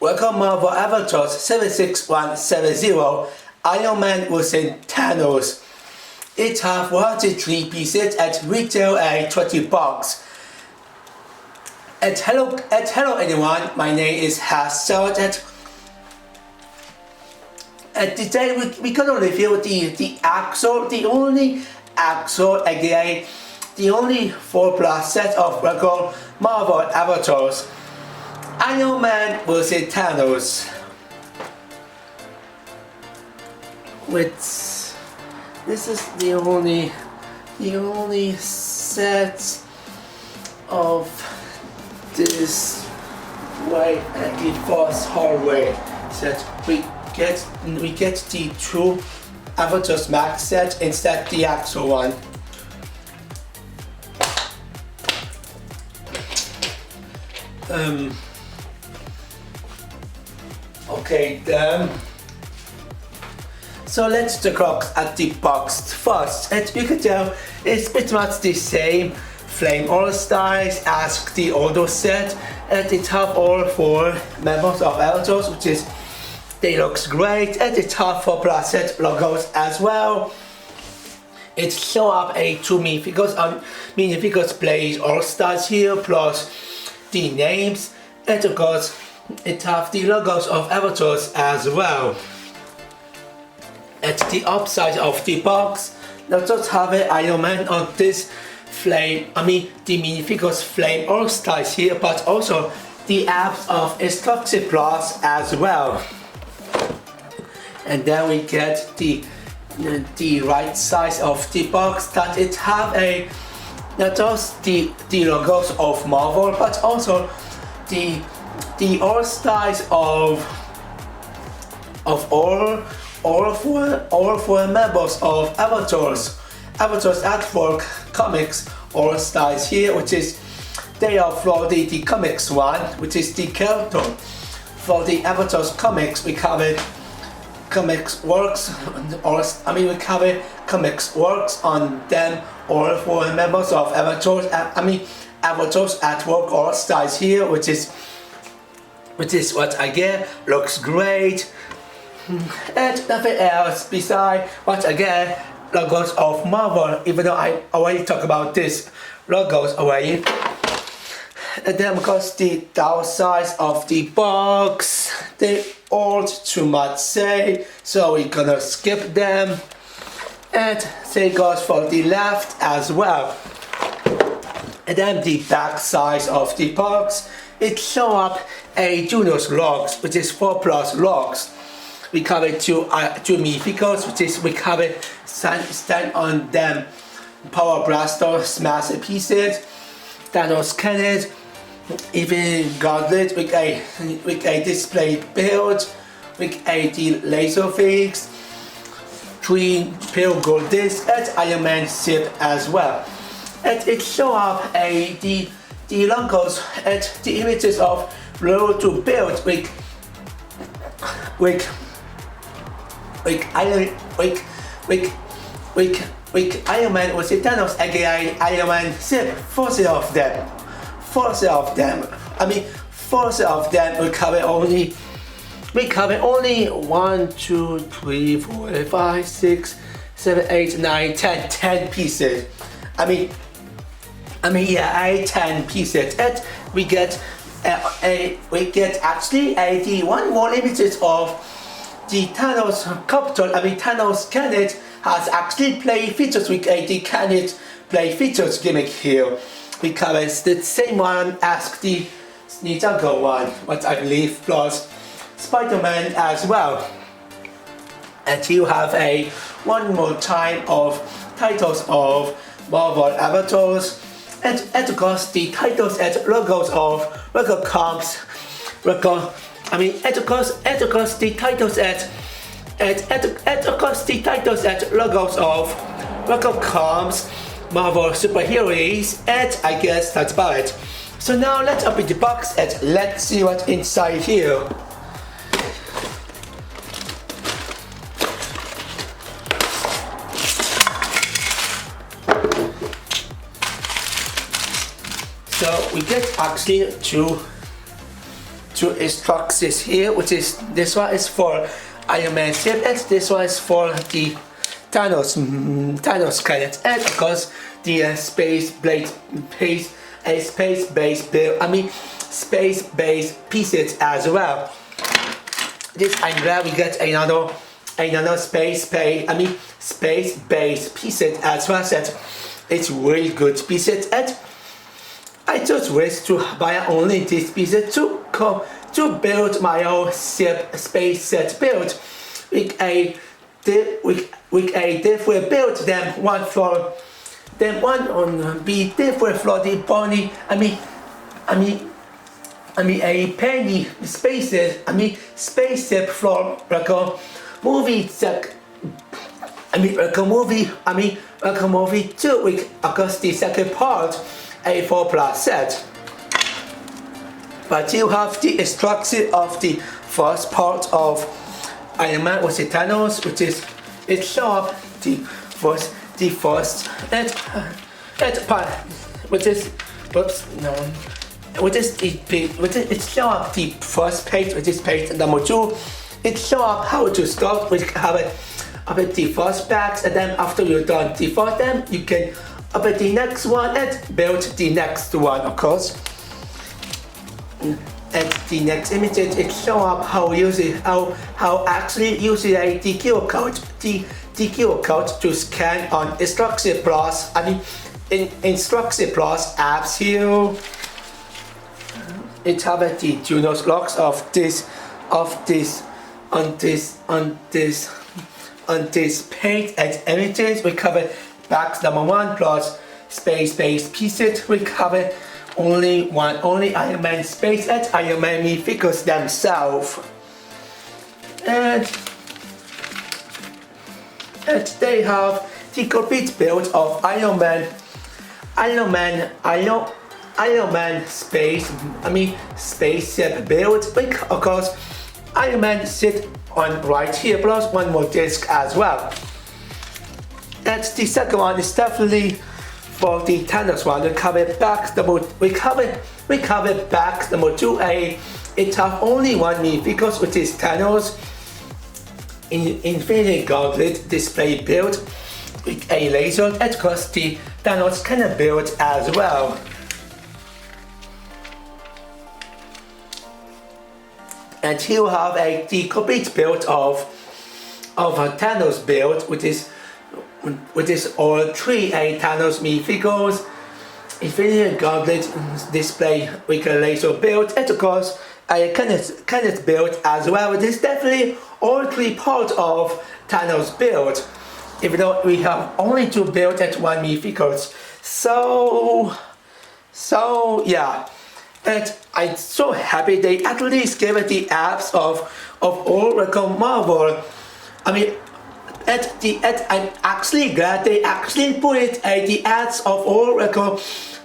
Welcome Marvel Avengers 76170. Iron Man versus Thanos. It has 103 pieces at retail at $20. Hello everyone, my name is Hassel. Today we're gonna review the only 4+ set of regular Marvel Avatars. Iron Man vs Thanos. This is the only set of this way and the first hallway set. We get the two Avatars Max set instead the actual one. Okay then. So let's take a look at the box first. As you can tell, it's pretty much the same flame all styles as the older set, and it have all 4 members of Avengers, which is they looks great, and it have 4+ set logos as well. It show up a 2 minifigures plays all stars here plus the names, and of course it have the logos of Avatars as well. At the upside of the box, not just have an Iron Man on this the minifigures flame all stars here, but also the apps of Instructive Plus as well. And then we get the right side of the box that it have not just the logos of Marvel, but also the all styles of all four members of Avatars at Work Comics all styles here, which is they are for the comics one, which is the character. For the Avatars comics, we cover comics works, we cover comics works on them all 4 members of Avatars. Avatars at Work all styles here, which is what I get. Looks great. And nothing else beside what I get, logos of Marvel, even though I already talked about this logos already. And then because the downside of the box, they all too much say, so we're gonna skip them. And same goes for the left as well. And then the back side of the box, it show up a Junior's logs, which is 4+ logs. We cover 2 minifigures, which is we cover stand on them Power Blaster smash pieces, Thanos cannon, even Gauntlet with a display build, with a laser fix, 3 pure gold disc, and Iron Man ship as well. And it show up the logos and the images of road to build with Iron Man with Thanos, aka Iron Man ship. 4 of them. 4 of them. We cover only 1, 2, 3, 4, 5, 6, 7, 8, 9, 10 pieces. 10 pieces. And we get actually the one more images of the Thanos copter. Thanos cannon has actually play features with the cannon play features gimmick here. We cover the same one as the Ninjago one, what I believe, plus Spider-Man as well. And you have one more time of titles of Marvel Avatars, and of course the titles and logos of record comps, the titles and logos of record comps, Marvel superheroes, and I guess that's about it. So now let's open the box and let's see what's inside here. So we get actually two two instructions here, which is this one is for Iron Man ship, and this one is for the Thanos credits, and of course the space-based pieces as well. This I'm glad we get another space-based pieces as well. That it's really good pieces, and I just wish to buy only these pieces to build my own space set build with a different build them one for them one on be different for the body. A penny spaces. Spaceship from like a movie set. Like a movie 2 with across the second part a 4+ set. But you have the instruction of the first part of Iron Man with the Thanos, which is it show up the first and part, which is it show up the first page, which is page number 2. It show up how to start with have the first packs, and then after you're done the first them, you can open the next one and build the next one, of course. And the next images it show up how actually using a QR code to scan on Instruction Plus. Instruction Plus apps here. It have the tuner locks of this on this page and images. We cover box number 1 plus space-based pieces. We cover only Iron Man space and Iron Man figures themselves. And they have the complete build of Iron Man spaceship build. Of course, Iron Man sit on right here plus one more disc as well. And the second one is definitely for the Thanos one. We cover back number 2A. It have only one because which is Thanos in Infinity Gauntlet display build with a laser, and of course the Thanos cannon build as well. And here we have the complete build of a Thanos build, which is all 3 Thanos minifigures, Infinity Gauntlet display with a laser build, and of course a cannon build as well. It is definitely all 3 parts of Thanos build, even though we have only 2 build at 1 minifigures. So yeah. And I'm so happy they at least gave it the apps of all Marvel. I'm actually glad they actually put it the ads of all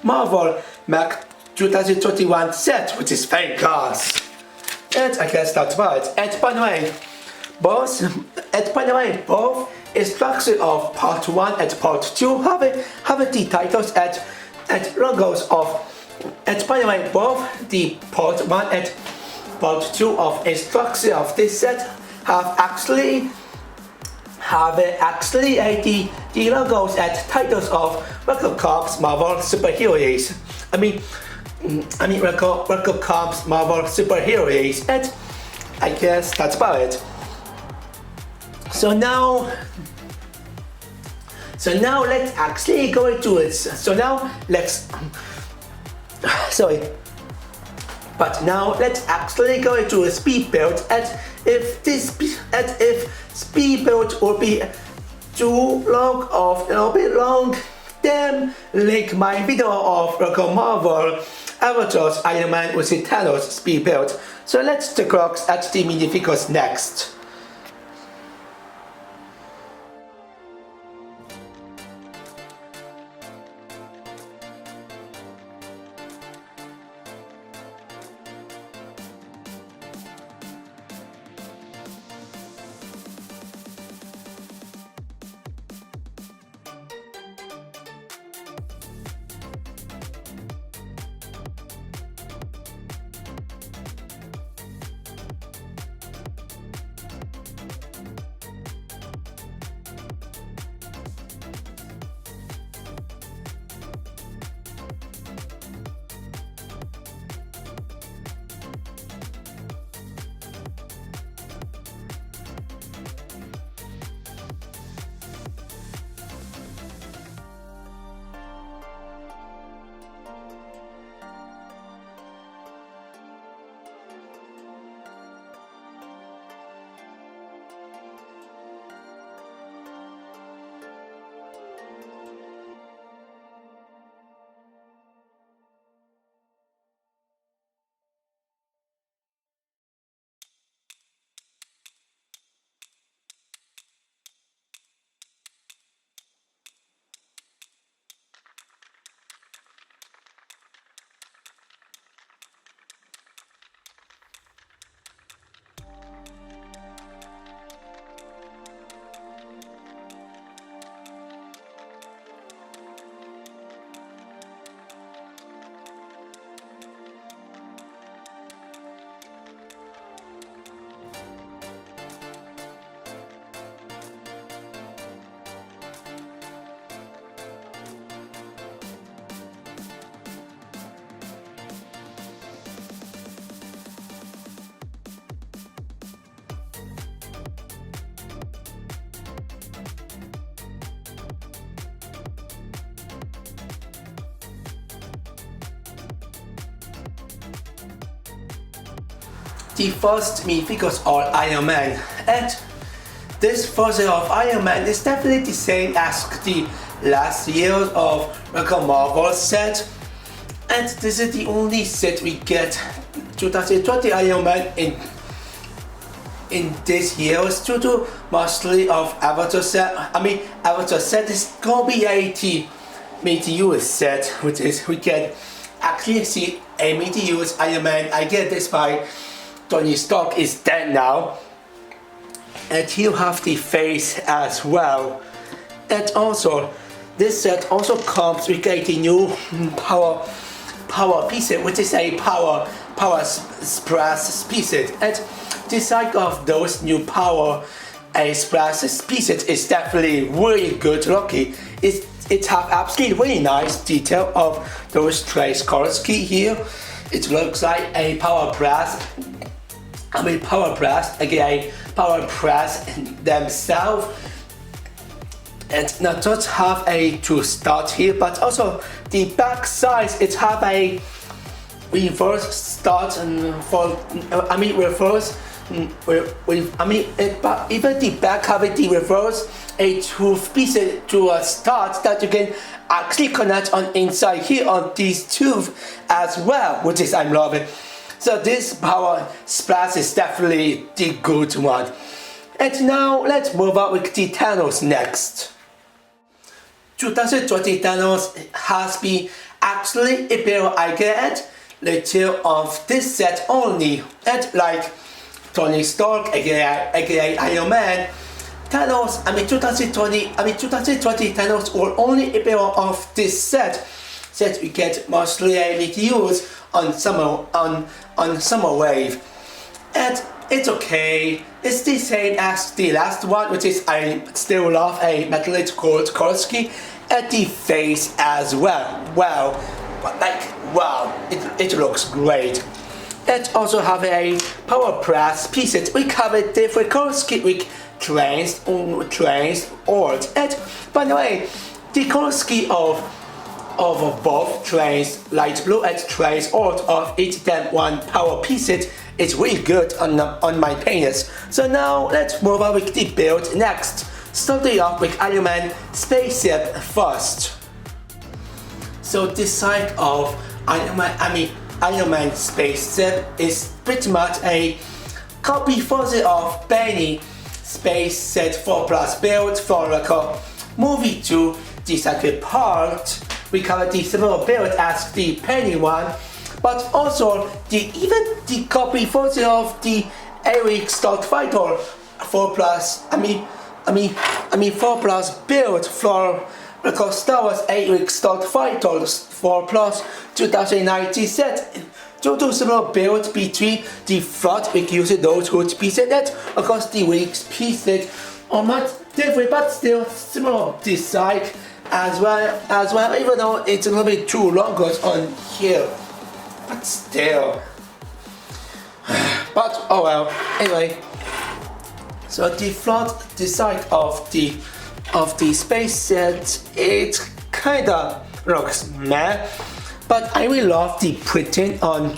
Marvel Mac 2021 set, which is thank God. And I guess that's right. And by the way, both instructions of part 1 and part 2 have the titles and logos of. And by the way, both the part 1 and part 2 of instruction of this set have actually the logos and titles of Record Corps Marvel superheroes. Record Corps Marvel superheroes, and I guess that's about it. So now let's actually go into it. But now let's actually go into a speed build, and if speed build will be too long or a little bit long, then link my video of Marvel Avengers Iron Man with the Thanos speed build. So let's take a look at the minifigures next. the first minifigures are Iron Man, and this version of Iron Man is definitely the same as the last year of Marvel set, and this is the only set we get 2020 Iron Man in this year due to mostly of Avatar set. Avatar set is gonna be a Meteor set, which is we can actually see a Meteor's Iron Man. I get this by Tony Stark is dead now, and you have the face as well. And also, this set also comes with a new power piece, which is a power splash piece. And the side of those new power splash pieces is definitely really good looking. It have absolutely really nice detail of those trace colors key here. It looks like a power press. Again, power press themselves. And not just have a to start here, but also the back side it have a reverse start and reverse. But even the back have the reverse a two pieces to a start that you can actually connect on inside here on these two as well, which is I'm loving. So this power splash is definitely the good one. And now let's move on with the Thanos next. 2020 Thanos has been actually a bit I get little of this set only, and like Tony Stark aka Iron Man, Thanos 2020 Thanos will only a bit of this set we get mostly a meteors on summer wave, and it's okay. It's the same as the last one, which is I still love a metallic gold Korski at the face as well. Wow, it looks great. It also have a power press pieces. We cover different Korski with trains or and by the way, the Korski of both trains, light blue and trains out of each them one power pieces is really good on my penis. So now let's move on with the build next. Starting off with Iron Man spaceship first. So this side of Iron Man spaceship is pretty much a copy version of Benny Space Set 4+ build for a movie 2. The second part we cover the similar build as the Penny one, but also even the copy version of the Eric Starfighter 4+. 4+ build for Star Wars Eric Starfighter 4+ 2019 set. Due to similar build between the front we use those hood pieces that of course the wings pieces are much different but still similar design as well, even though it's a little bit too long on here, but still. But oh well. Anyway, so the front, the side of the space set, it kinda looks meh, but I really love the printing on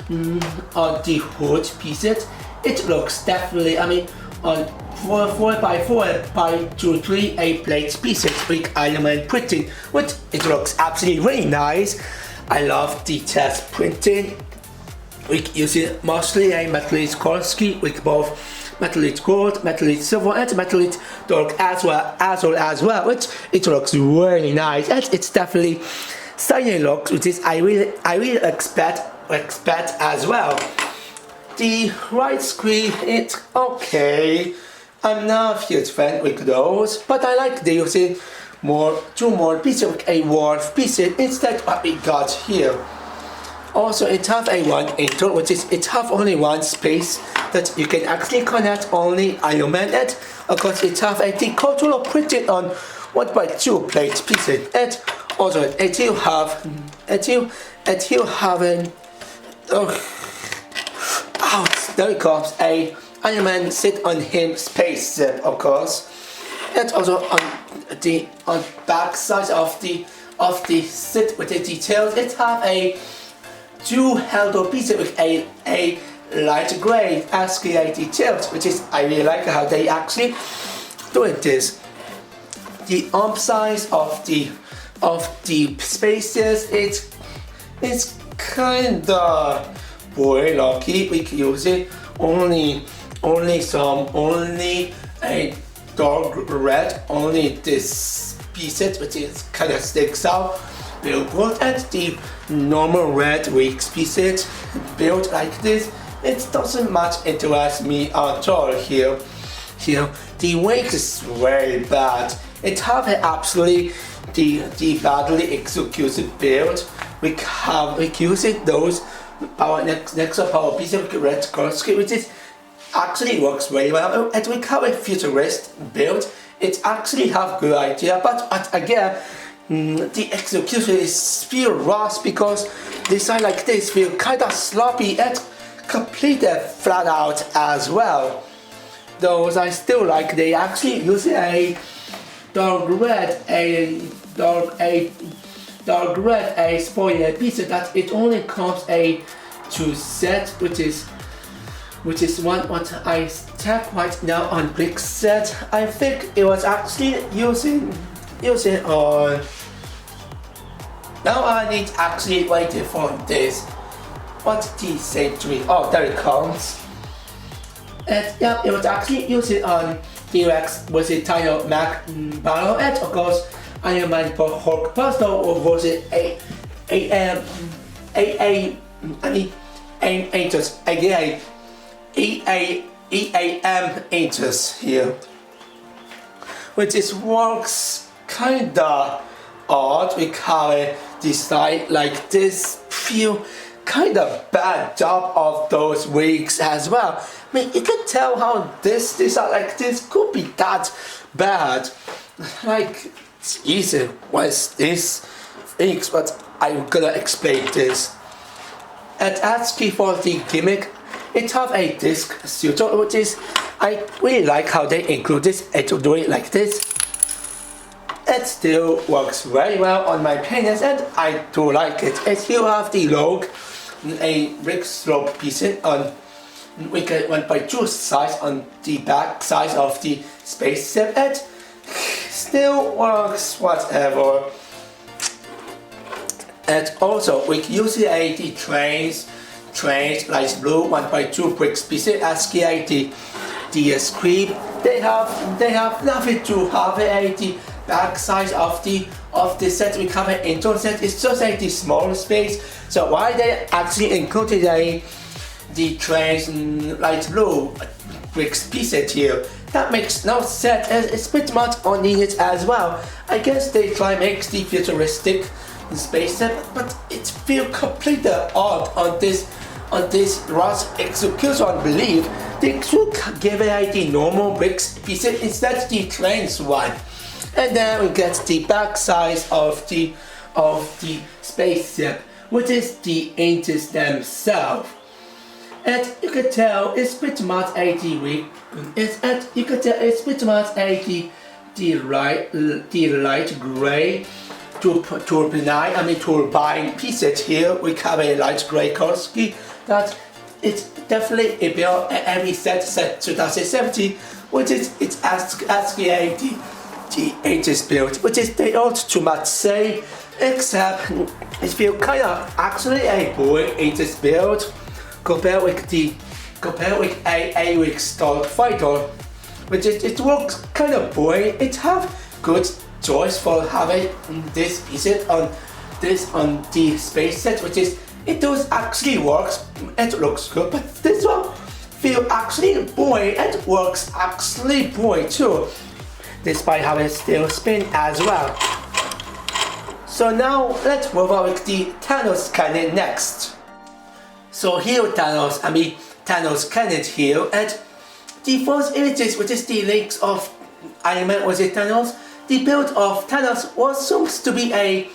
the hood pieces. It looks definitely, on 4x4x2 3 plate pieces with Iron Man printing, which it looks absolutely really nice. I love the test printing. We using mostly a metallic Korski with both metallic gold, metallic silver, and metallic dark as well, which it looks really nice, and it's definitely styling look, which is I really expect as well. The right screen, it's okay. I'm not a huge fan with those, but I like the using two more pieces with a wolf piece instead of what we got here. Also, it have a one intro, which is it have only one space that you can actually connect only Iron Man, and of course it have a controller printed on 1x2 plate pieces, and also it will have an there comes a Iron Man sit on him spaceship, of course, and also on back side of the sit with the details, it have a two handle piece with a light gray SKA details, which is I really like how they actually doing this. The arm size of the spaces, it's kinda boy lucky. We can use it only a dark red, only this pieces which is kinda sticks out. We'll put at the normal red wicks pieces built like this. It doesn't much interest me at all here. The wick is very bad. It have absolutely the badly executed build. We use it those our next up our piece of red color scheme, which is actually works very well. And we have a futurist build. It actually have good idea, but again the execution is feel rough because design like this feel kinda sloppy and completed flat out as well. Those I still like. They actually use a dark red spoiler piece that it only comes a 2 set, which is what I check right now on brick set. I think it was actually using on. Now I need actually waiting for this. What's the century? Oh, there it comes. And yeah, it was actually using on T-Rex was it title Mac Battle, and of course Iron Man for Hulk Personal, or was it Angels again EAM Angels here, which is works kinda odd. We have design like this feel kinda bad job of those wigs as well. I mean, you can tell how this design like this could be that bad. Like it's easy. What is this things? But I'm gonna explain this. And as for the gimmick, it have a disc shooter, which is I really like how they include this and to do it like this. It still works very well on my opinions, and I do like it. And you have the log, a brick slope piece on we get 1.2 size on the back size of the space set. It still works whatever. And also we use the trains light blue 1.2 bricks pieces SKA the screen. They have nothing to have the back size of the set. We cover into set. It's just the small space. So why they actually included the trains light blue bricks pieces here? That makes no sense. It's pretty much unneeded as well. I guess they try make the futuristic space set, but it feels completely odd on this Ross execution. I believe they should give it the normal bricks pieces instead the trains one. And then we get the back size of the spaceship, which is the angels themselves. And you can tell it's pretty much a the light gray turbine pieces here. We have a light gray color scheme that it's definitely a build every set 2070, which is it's asking the ages build, which is they don't too much say, except it feels kind of actually a boring ages build compared with a weak Star Fighter, which it works kind of boring. It have good choice for having this piece on the space set, which is it does actually works. It looks good, but this one feel actually boring and works actually boring too, despite having still spin as well. So now let's move on with the Thanos cannon next. So here Thanos cannon here, and the first images, which is the leaks of Iron Man was it Thanos. The build of Thanos was supposed to be a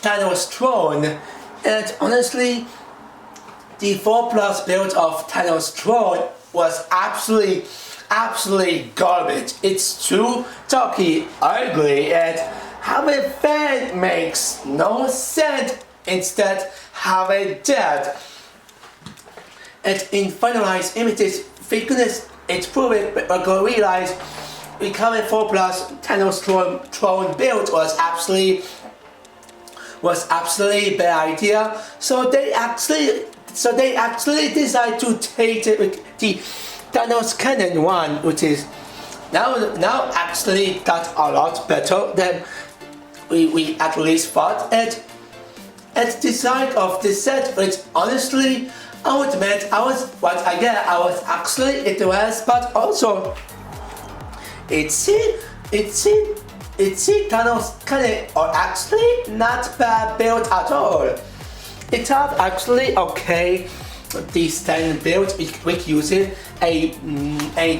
Thanos throne, and honestly, the 4+ build of Thanos throne was absolutely garbage. It's too talky, ugly, and having fan makes no sense. Instead, have it dead. And in finalized images thickness, it's proven but go realize recovery 4 plus Thanos throne build was absolutely bad idea. So they actually decided to take the Thanos Cannon one, which is now actually got a lot better than we at least thought. And at the side of this set, which honestly I would admit I was actually impressed, but also it seemed Thanos Cannon are actually not bad build at all. It have actually okay the standard build with using a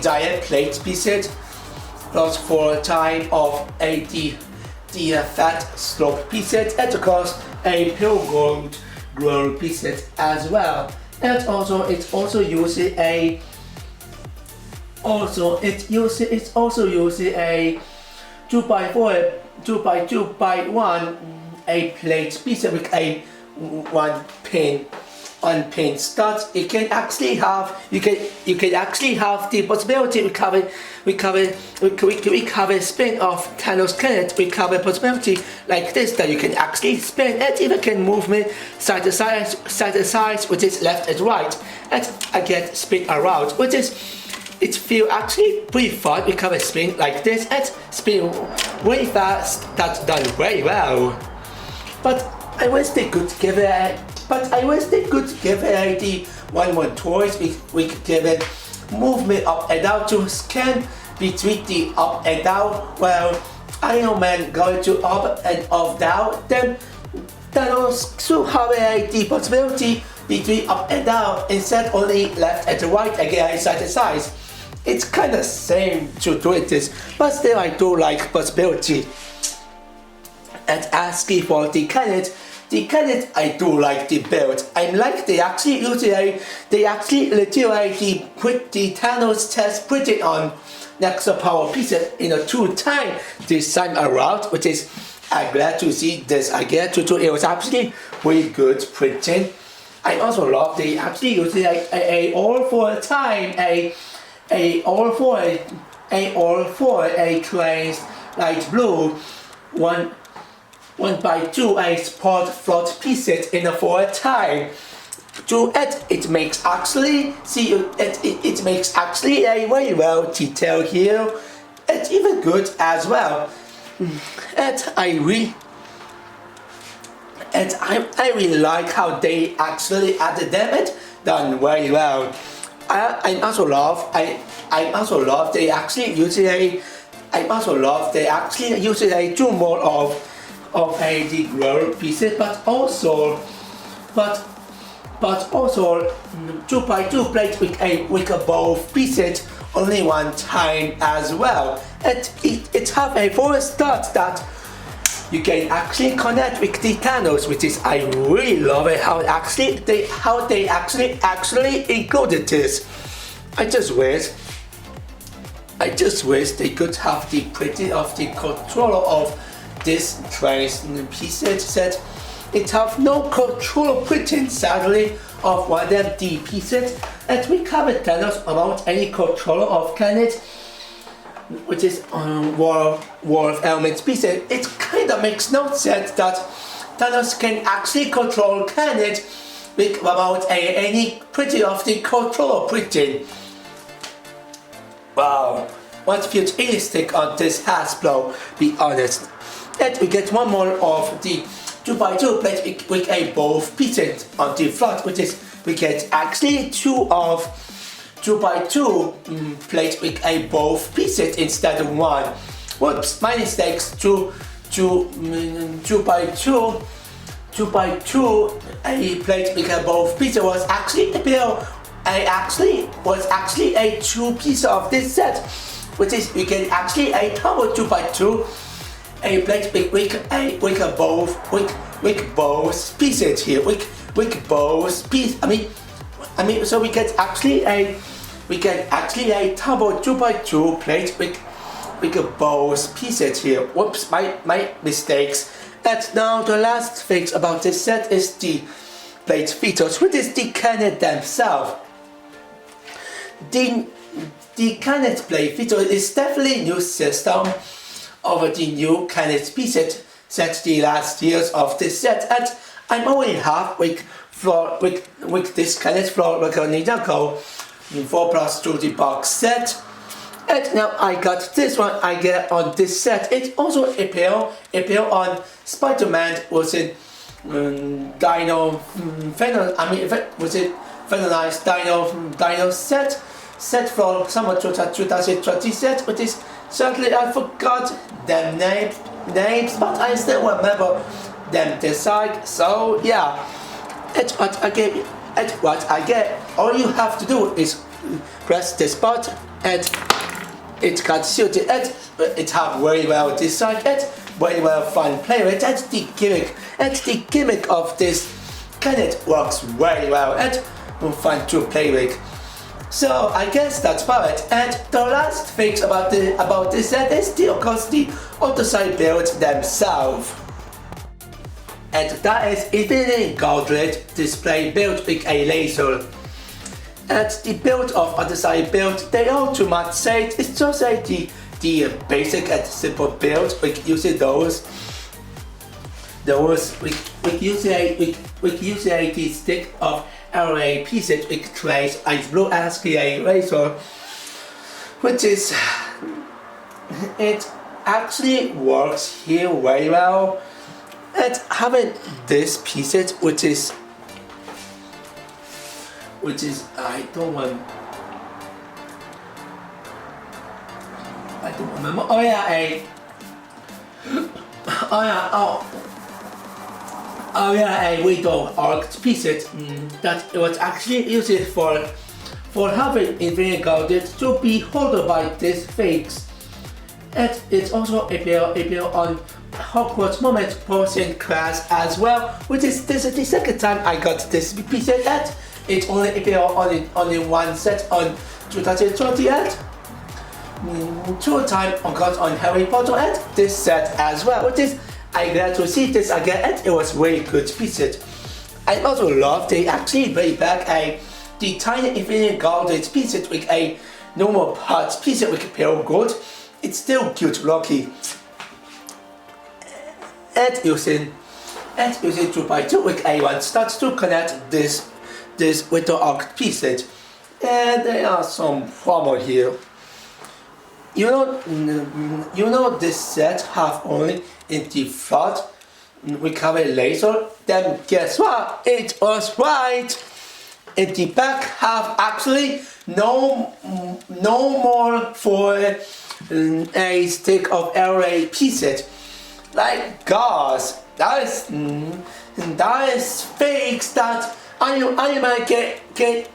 giant plate pieces plus 4 times of the fat slope pieces, and of course a pure gold pieces as well. And also it's also using a 2x4 2x2x1 a plate piece with a one pin studs. You can actually have the possibility recover spin of Thanos Cannon, recover possibility like this, that you can actually spin and even can movement side to side, which is left and right, and again spin around, which is it feel actually pretty fun. Recover spin like this and spin really fast. That's done very well. But I wish they could give it the one toys. We could give it movement up and down to scan between the up and down. Well, Iron Man going to up and off down. Then Thanos should have the possibility between up and down instead only left and right again side to side. It's kind of same to do this, but still I do like possibility. And asking for the cannon, I do like the build. I like they actually literally put the Thanos test printed on next power pieces in a 2 times this time around, which is I'm glad to see this again. It was actually really good printing. I also love they actually using a all for a time a trains light blue 1x2 a sport float pieces in a 4 time. To it makes actually it makes actually a very well detailed here. It's even good as well. And I really like how they actually added them and done very well. I also love they actually using a 2 more of the glow pieces, but also 2x2 plates with both pieces only 1 time as well. And it have a 4 start that you can actually connect with the Thanos, which is I really love it how they actually included this. I just wish they could have the printing of the controller of this trace pieces set. It have no controller printing sadly of one of them D pieces, and we covered Thanos about any controller of Cannon, which is War of Elements pieces. It kinda makes no sense that Thanos can actually control Cannon without any printing of the controller printing. Wow, what futuristic on this Hasbro, be honest. And we get one more of the 2x2 plate with a both pieces on the front, which is we get actually 2 of 2x2 plate with a both pieces instead of 1. Whoops, my mistakes. 2x2 a plate with a both pieces was actually the bill. Was actually a 2 piece of this set, which is we get actually a double 2x2 a plate with both pieces here with both pieces. I mean so we get actually a double 2x2 plate with both pieces here. Whoops, my mistakes. And now the last thing about this set is the plate features, which is the cannon themselves. the the Canet play feature is definitely a new system over the new Canet pieces set the last years of this set, and I'm only half with this Canet floor Nidaco 4+2 the box set. And now I got this one I get on this set. It also appear on Spider-Man was it Dino Venom, I mean was it finalized Dino set from summer 2020 set, which is certainly I forgot them names, but I still remember them this side. So yeah, it's what I get. All you have to do is press this button and it got suited. It have very well designed. Very well fun play with. And the gimmick of this Canet works very well and fun to play with. So I guess that's about it. And the last thing about this set is of course the Autoside builds themselves. And that is Infinity Gauntlet display built with a laser. And the build of Autoside build, they all too much say it's just like the basic and simple build with using those with using the stick of LA pieces with trace a blue SPA laser, which is it actually works here very well. And having this pieces which is I don't remember. Oh yeah, a window arc pieces that it was actually used for having Infinity Gauntlet to be held by this fakes. And it also appear on Hogwarts Moment Potion class as well, which is this is the second time I got this piece. And it only appeared only one set on 2020 and two times I got on Harry Potter and this set as well, which is I glad to see this again and it was very good piece. I also love they actually bring back the tiny Infinity Gauntlet piece with a normal parts piece with pale gold. It's still cute looking. And using 2x2 with A1 starts to connect this with the arc pieces. And there are some promo here. You know this set have only in the front we have a laser. Then guess what? It was right. In the back have actually no more for a stick of LA pieces. Like gosh, that is fakes that I might get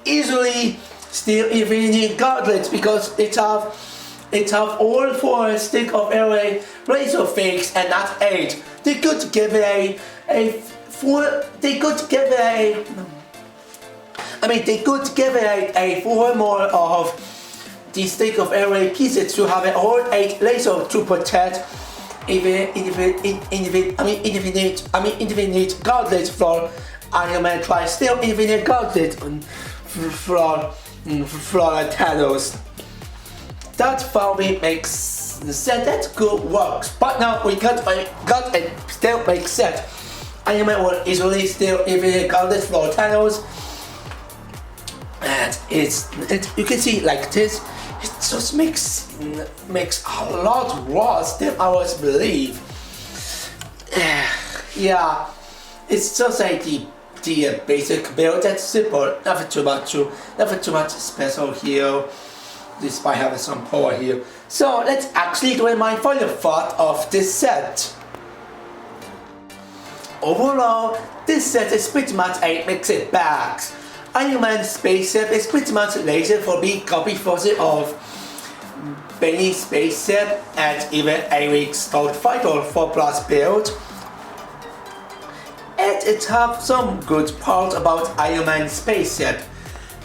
easily steal Infinity Gauntlets because it have all 4 stick of LA razor fakes and not 8. They could give it a 4 more of the stick of LA pieces to have a whole 8 laser to protect infinite gauntlet for Iron Man try still infinite gauntlet for Thanos. That for me makes set that good works. But now we got a still make set. Iron Man will easily steal infinite gauntlet for Thanos. And you can see like this. It just makes a lot worse than I was believe. Yeah, it's just like the basic build. That's simple. Nothing too much special here. Despite having some power here. So let's actually do my final thought of this set. Overall, this set is pretty much a mixed bag. Iron Man spaceship is pretty much laser for being copy version of Benny's spaceship and even Eric's Scout Fighter 4+ build. And it has some good parts about Iron Man spaceship.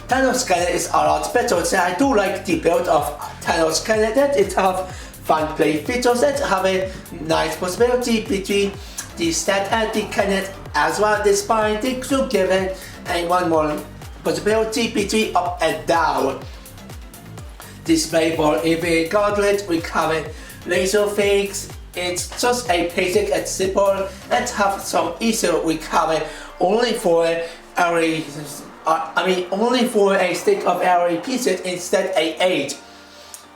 Thanos cannon is a lot better, so I do like the build of Thanos cannon. That it have fun play features that have a nice possibility between the stat and the cannon as well, despite the crew given and one more possibility between up and down. display for EV gauntlet. We have a laser fix. It's just a basic and simple, and have some issue. We have it only for only for a stick of area pieces instead a 8.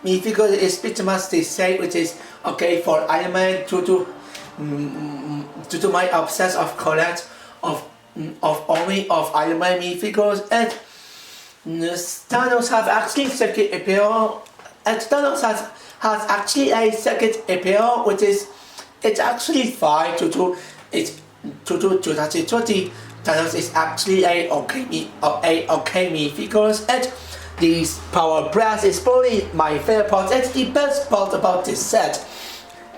Me figure is pretty much the same, which is okay for Iron Man due to my obsess of collect of only of Iron Man me figures, and Thanos have actually second appeal, and Thanos has actually a second appeal, which is it's actually fine to 2020. Thanos is actually a okay me figures, and this power brass is probably my favorite part. It's the best part about this set.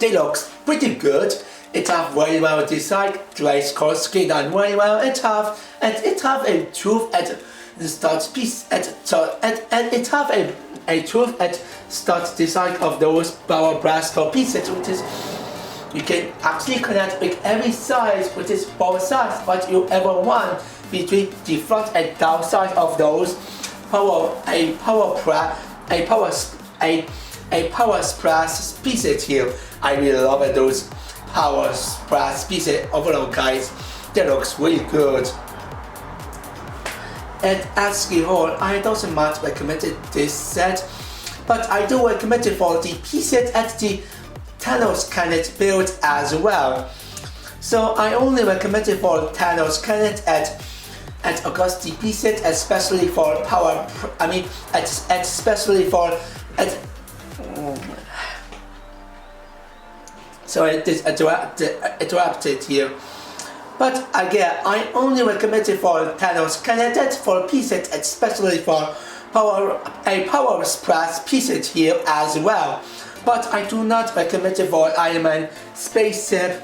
They look pretty good. It have very well designed, glaze color scheme done very well. It have a truth at the start piece and it have a truth at start design of those power brass core pieces, which is you can actually connect with every size, which is both sides what you ever want between the front and down side of those power brass pieces here. I really love it, those power brass pieces overall, guys. That looks really good. And as a whole, I don't much recommend this set, but I do recommend it for the pieces at the Thanos Canet build as well. So I only recommend it for Thanos Canet and of course the pieces, especially for power. Especially for sorry, it is interrupted here. But again, I only recommend it for Thanos Canet for pieces, especially for power press pieces here as well. But I do not recommend it for Iron Man spaceship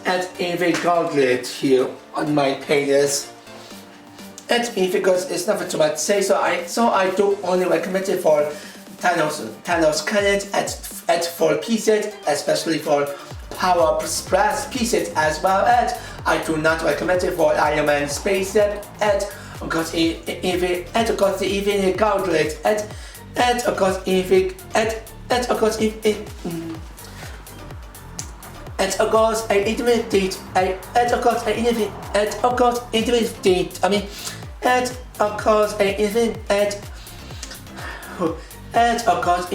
and EV gauntlet here on my pages. And because it's nothing too much to say, so I do only recommend it for Thanos Canet and for pieces, especially for power press pieces as well. And I do not recommend it for Iron Man spaceship and of course the EV gauntlet and of course EV and of course and of course a intermediate and of course a intermediate and of course a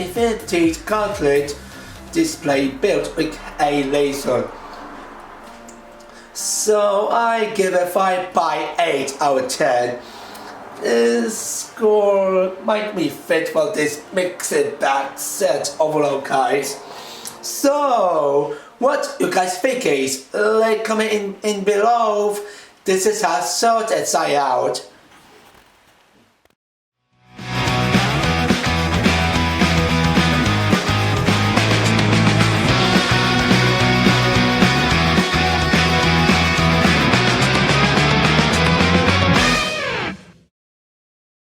infinite gauntlet display built with a laser. So I give it 5/8 out of 10. This score might be fit for this mix it back set overall, guys. So what you guys think is? Like comment in below. This is how sort it out.